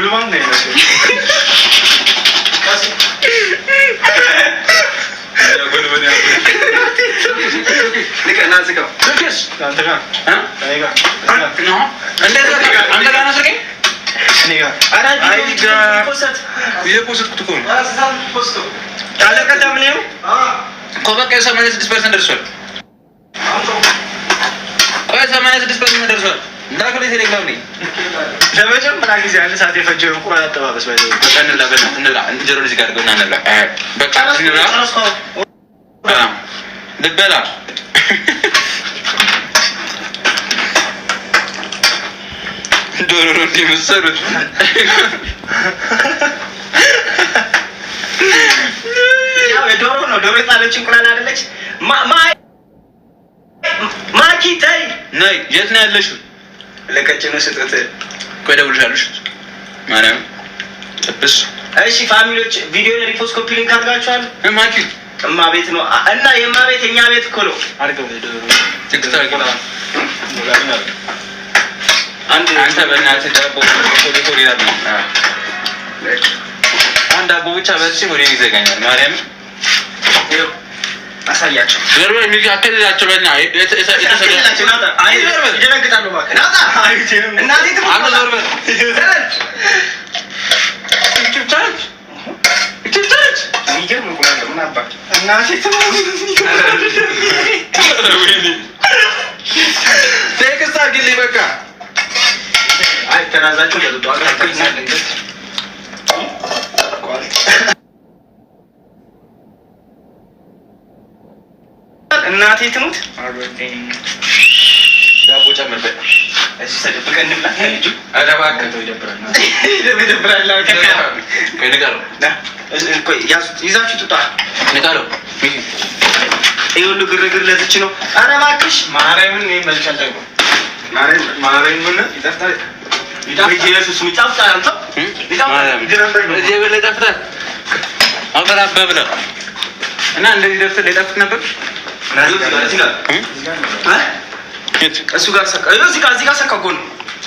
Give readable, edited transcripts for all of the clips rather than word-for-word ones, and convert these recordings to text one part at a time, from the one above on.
ጉልማን ነው ያለው ጉልማን ያለው ለከና ዝጋ ዝጋሽ አንተ ጋር አይጋ ነው እንደዛ አንተ ጋር ነው ስልኬ እኔ ጋር አይጋ የፖስት ኩቱ ነው አሳን ፖስቶ አለቀደም ነው ኮበቀ 86% ደርሷል። ቆይ 86% ደርሷል። እንዳከለ ቴሌግራም ላይ ለመጀመሪያ ጊዜ አንድ ሰዓት የፈጀው እንቁላል አጠባበስ ባይዘው በቀንላ በእንላ እንጀሮ ልጅ ጋር ገና እንላ በቃ እንላ ልበላ ዶሮ እንዲመሰሩት ያው ዶሮ ነው። ዶሮ የጣለች እንቁላል አይደለች። ማኪ ታይ ነይ። የት ነው ያለሽው? ለቀጭኑ ስጦት ቆይ ደውልሻለሽ። ማርያም ጥብስ። እሺ ፋሚሊዎች ቪዲዮ ሪፖስት ኮፒ ሊንክ አድርጋችኋል። ማኪ እማ ቤት ነው እና የማ ቤት የኛ ቤት እኮ ነው። አድርገው ዶሮ ትክክል ነው። አንተ በእናትህ ዳቦ ኮሪኮሪ ያለ አንድ ዳቦ ብቻ በልቼ ወደ ይዘጋኛል። ማርያም አሳያቸው ዘርበ ልጅ አከለላቸው በእና የተሰደላቸው ናታ አይ ዘርበ ይደነግጣሉ ማለት ናታ አይ ጀነም እናቴ አንተ ዘርበ ይችላልች ይገርም ነው ምን አባ እናቴ ቴክስት አድርግልኝ በቃ አይ ተናዛችሁ ለጥቷል አታክልናለች እናቴ ትሙት ዳቦ ጨምርበት። እሺ ተደብቀን እንብላ። አዳባ ከተው ይደብራል። ይደብራል። ከነጋሩ ቆይ ይዛችሁ ትጣ ነጋሩ ይሁሉ ግርግር ለዝች ነው። ኧረ እባክሽ ማርያምን ነው መልካል ደግሞ ማርያምን ምን ይጣፍጣል ኢየሱስ ይጣፍጣል። አንተ ይጣፍጣል እዚህ በላይ ይጣፍጣል። አበራበብለ እና እንደዚህ ደፍተህ ለጣፍጥ ነበር እሱ ጋር ሰካ እዚህ ጋር ሰካ ጎን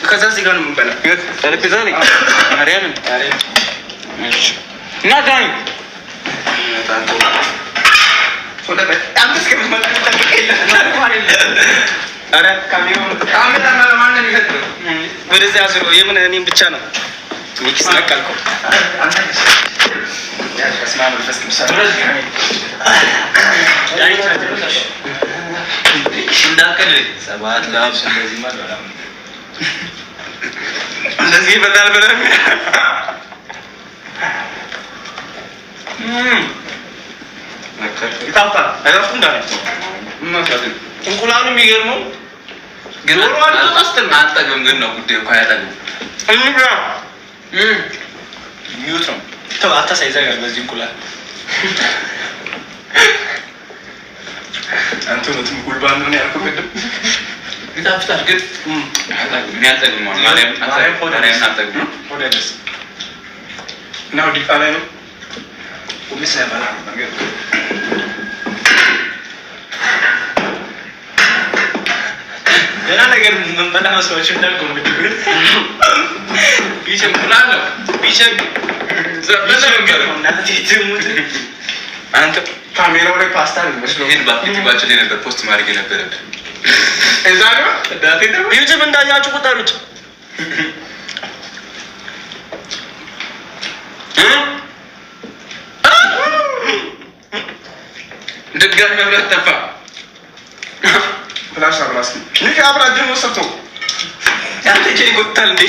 ከዛ እዚህ ጋር ነው የምንበላው። ጠረጴዛ ላይ ማርያምን እሺ እና ዳኒ ወደ አንተስ ከመጣ አረ ካሜራ ማን ነው ይሄድው ወደዚህ አስሮ የምን እኔም ብቻ ነው ሚክስ ነቀልከው አንተ ያስማሙ ፈስክ ሰረዝ ዳኒ ታደረሽ እንዳከለ ሰባት ላብስ እንደዚህ ማለት ነው እንደዚህ በዳል በዳል ይታውቃል አይደለም እንዳለ ማሳደግ እንቁላሉ የሚገርመው ግን አጠገም ግን ነው ጉዳዩ እኮ አያጠግም እንግራ ሚውት ነው ተው አታሳይዘጋል በዚህ እንቁላል አንተ ነው ጉልባን ነው ያልኩት ግን ይጣፍጣል ግን ምን ያጠግም ነው ማርያም አጠግም ወደስ ነው ዲፋላ ነው ወምስ ያባላ ነገር ገና ነገር ምን በላ መስዋዕት እንዳልኩ እንግዲህ ቢቸግላል ቢቸግ ዘበለ ነገር እናቴ ትሙት አንተ ካሜራው ላይ ፓስታ ነው መስሎ ይሄን ባትባቸው የነበር ፖስት ማድረግ የነበረብህ እዛ ነው ዳቴ ነው ዩቲዩብ እንዳያችሁ ቁጠሩት ድጋሚ መብራት ጠፋ ፍላሽ አብራስ ልጅ አብራጅ ነው ሰጥቶ ያንተ ጄ ይቆጣል እንዴ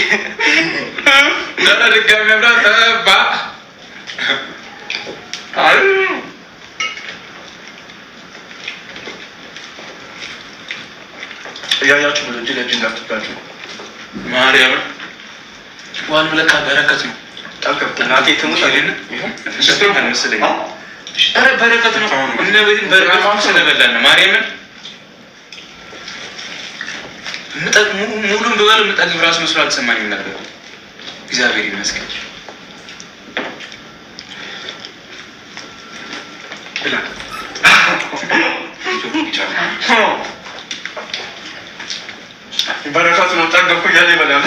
ለራ ድጋሚ መብራት ጠፋ አይ ያያችሁ ልጅ ልጅ እንዳትጣጣችሁ ማርያም ዋን ብለካ በረከት ነው ታከብተ ናቴ ትሙት አይደል እሱ ነው መሰለኝ አረ በረከት ነው እና በዚህ በረከት ነው ስለበላን ማርያምን ሙሉን በበል መጣልኝ ራስ መስሎ አልሰማኝም ነበር እግዚአብሔር ይመስገን ብላ በረከት ነው ጠገብኩ ያለ ይበላል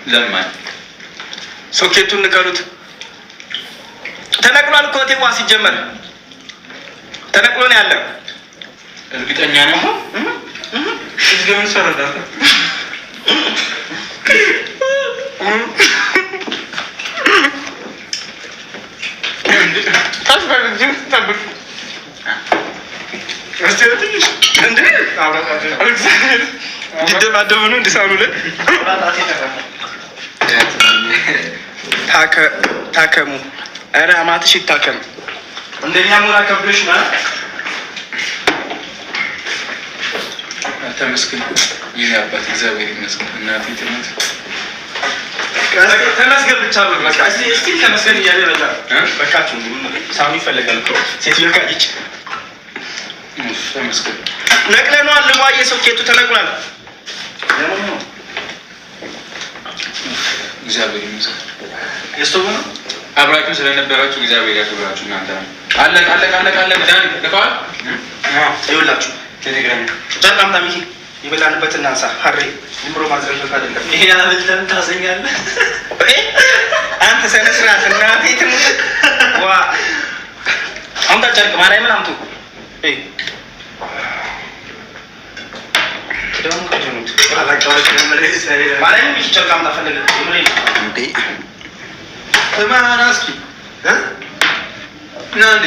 ለማን ሶኬቱን ንቀሉት። ተነቅሏል እኮ ቴዋ ሲጀመር ተነቅሎ ነው ያለው። እርግጠኛ ነው እስከምን ሰራዳታ እንዲደባደቡ ነው እንዲሳሉ ላይ ታከሙ። ኧረ አማትሽ ይታከም። እንደኛ ሙራ ከብዶሽ ና ተመስገን። ይህ አባት እግዚአብሔር ይመስገን። እናቴ ትምህርት ተመስገን ብቻ ነው። በቃ እስቲ ተመስገን እያለ በቃ በቃችሁ። ሳሚ ይፈልጋል እኮ ሴትዮ ካጭ ተመስገን። ነቅለኗል። ልዋየ ሶኬቱ ተነቅሏል። እግዚአብሔር ይመስገን። የስቶቭ ነው። አብራችሁ ስለነበራችሁ እግዚአብሔር ያክብራችሁ። እናንተ አለቅ ዳን ልከዋል። ይኸውላችሁ ቴሌግራም ጨርቃም ታሚኪ ይበላንበትና አንሳ ሀሬ ዝም ብሎ ማዝረፍ አይደለም። ይሄ አብልተን ታዘኛለህ አንተ ሰነ ስርዓት እናቴ ትሙት ዋ አምጣ ጨርቅ ማርያምን አምጡ። ደግሞ ከጀኑት አላቃዎች ማርያምን ይቺ ጨርቅ አምጣ ፈለገ እንዴ ተማራስኪ ናንዴ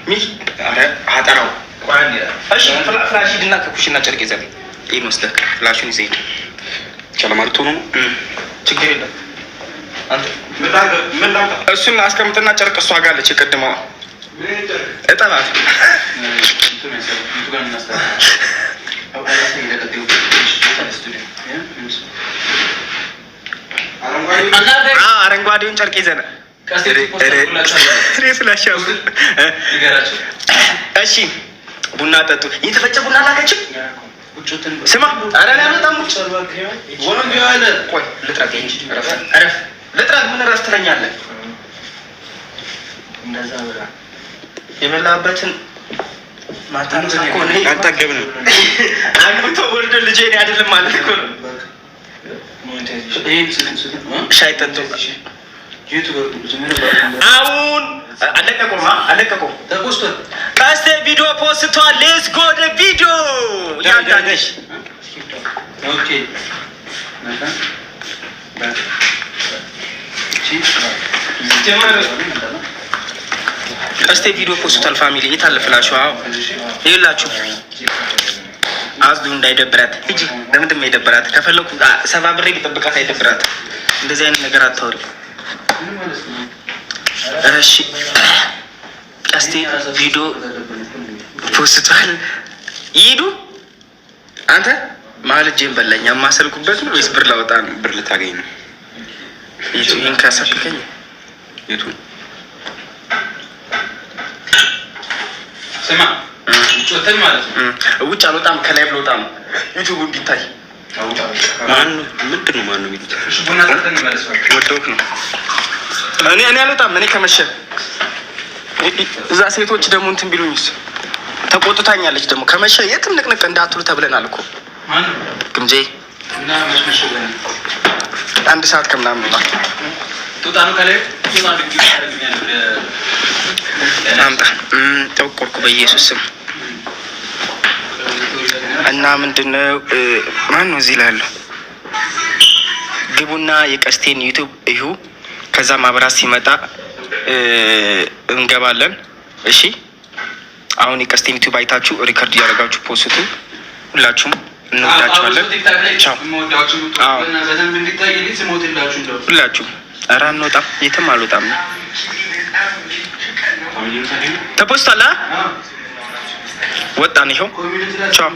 ሚሽ አረ አጣራው ቋን ይላል። እሺ ፍላሽ ድና ከኩሽና ጨርቅ ይዘህ ይሄን ወስደህ ፍላሹን ይዘህ ቻለማርቱ ነው ችግር የለም። አንተ ምን ላምጣ? እሱን አስቀምጥና ጨርቅ እሷ ጋር አለች የቀደመው እጠላት አረንጓዴውን ጨርቅ ይዘህ እሺ ቡና ጠጡ። የተፈጨ ቡና ላከችም። ስማ ኧረ በጣም ቆይ ልጥረግ እንጂ ልጥረግ ምን እረፍት ትለኛለህ? የበላበትን ማታንስ እኮ ነው አልጠገብንም። አግብቶ ወልዶ ልጄ እኔ አይደለም ማለት እኮ ነው። ሻይ ጠጡ። አሁን አለቀቁም ተቆስቷል። ቀስቴ ቪዲዮ ፖስቷል። ሌትስ ጎ ደ ቪዲዮ ያንዳንሽ ኦኬ ቀስቴ ቪዲዮ ፖስቷል። ፋሚሊ የታለ ፍላሹ? አዎ ይኸውላችሁ አዝዱ እንዳይደብራት እጂ ለምንድን ነው የደብራት? ከፈለኩ ሰባ ብሬ ቢጠብቃት አይደብራት። እንደዚህ አይነት ነገር አታውሪ እሺ። ቀስቴ ቪዲዮ ፖስቷል። ይሄዱ አንተ ማለት ጄም በላኝ። አማሰልኩበት ነው ወይስ ብር ላወጣ ነው? ብር ልታገኝ ነው። ይሄን ካሰከኝ የቱ ስማ ጮተን ማለት ነው። ውጭ አልወጣም ከላይ ብሎጣ ነው ዩቲዩብ እንዲታይ። ማን ምንድን ነው ማን ነው የሚሉት? እሺ ቡና ጠጥተን ማለት ነው። ወደውክ ነው እኔ አልወጣም። እኔ ከመሸ እዛ ሴቶች ደግሞ እንትን ቢሉኝስ? ተቆጥታኛለች ደግሞ ከመሸ የትም ንቅንቅ እንዳትሉ ተብለናል እኮ ማን ግምጄ እና መሽመሽ ብለን 1 ሰዓት ከምናምን ነው ጡጣኑ ከላይ ጡጣኑ ድግስ ያደርግኛል። አምጣ ተቆርኩ በኢየሱስ ስም። እና ምንድነው ማን ነው እዚህ ላለው? ግቡና የቀስቴን ዩቲዩብ እዩ። ከዛ ማብራት ሲመጣ እንገባለን። እሺ አሁን የቀስቴን ዩቲዩብ አይታችሁ ሪከርድ ያደርጋችሁ ፖስቱ። ሁላችሁም እንወዳችኋለን። ቻው። ሁላችሁም ኧረ አንወጣም፣ የትም አልወጣም። ተፖስቷል። ወጣን። ይኸው ቻው።